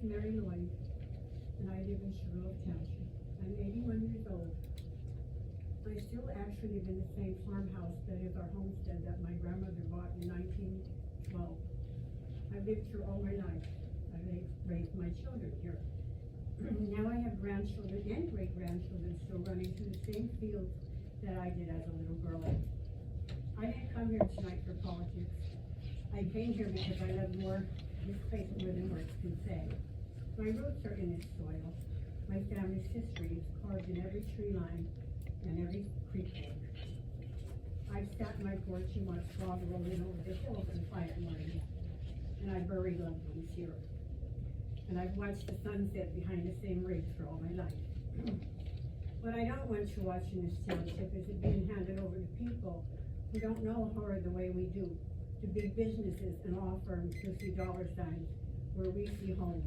Mary Lloyd, and I live in Sugarloaf Township. I'm 81 years old. I still actually live in the same farmhouse that is our homestead that my grandmother bought in 1912. I've lived here all my life. I've raised my children here. Now I have grandchildren and great-grandchildren still running through the same fields that I did as a little girl. I didn't come here tonight for politics. I came here because I love this place more than words can say. My roots are in this soil. My family's history is carved in every tree line and every creek bank. I've sat in my porch and watched fog roll in over the hills in 5 mornings, and I buried loved ones here. And I've watched the sunset behind the same ridge for all my life. What I don't want to watch in this township is it being handed over to people who don't know horror the way we do, to big businesses and law firms who see dollar signs where we see home.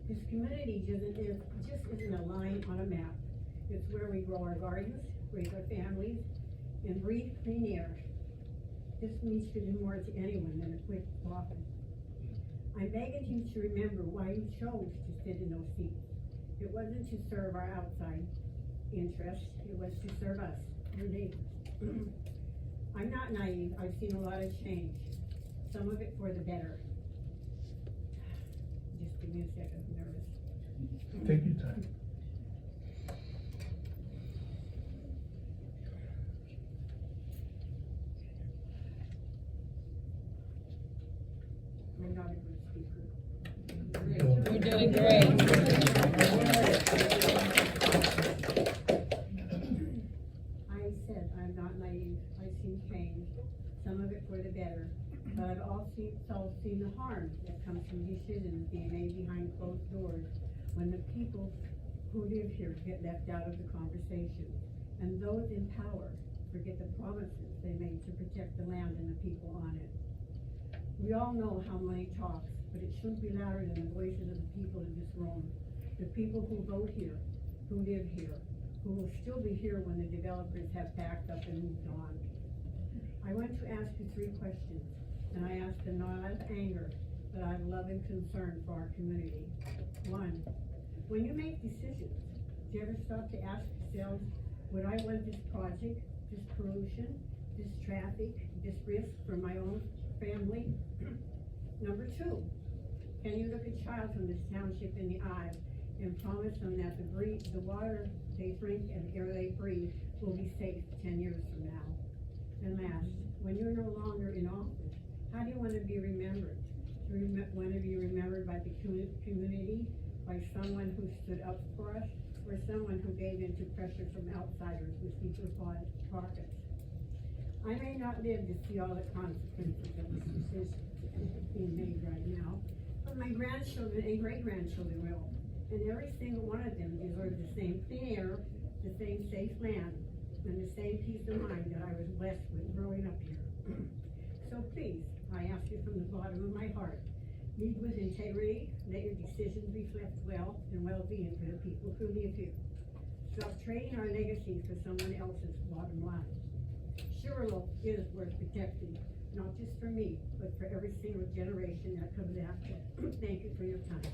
This community just isn't a line on a map. It's where we grow our gardens, raise our families, and breathe clean air. This means to do more to anyone than a quick coffin. I'm begging you to remember why you chose to sit in those seats. It wasn't to serve our outside interests, it was to serve us, your neighbors. I'm not naive, I've seen a lot of change, some of it for the better. Just give me a second, I'm nervous. Take your time. I'm not a good speaker. You're doing great. I said I'm not naive. I've seen change, some of it for the better, but I've also seen the harm that comes from decisions being made behind closed doors when the people who live here get left out of the conversation, and those in power forget the promises they made to protect the land and the people on it. We all know how money talks, but it shouldn't be louder than the voices of the people in this room, the people who vote here, who live here, who will still be here when the developers have packed up and moved on. I want to ask you 3 questions, and I ask them not out of anger, but out of love and concern for our community. 1, when you make decisions, do you ever stop to ask yourselves, would I want this project, this pollution, this traffic, this risk for my own family? Number 2, can you look a child from this township in the eye and promise them that the water they drink and the air they breathe will be safe 10 years from now? And last, when you're no longer in office, how do you want to be remembered? Do you want to be remembered by the community, by someone who stood up for us, or someone who gave in to pressure from outsiders with deeper pockets? I may not live to see all the consequences of this decision being made right now, but my grandchildren and great-grandchildren will. And every single one of them deserves the same clean air, the same safe land, and the same peace of mind that I was blessed with growing up here. So please, I ask you from the bottom of my heart, lead with integrity, let your decisions reflect wealth and well-being for the people who live here. Stop trading our legacy for someone else's bottom line. Sugarloaf is worth protecting, not just for me, but for every single generation that comes after. Thank you for your time.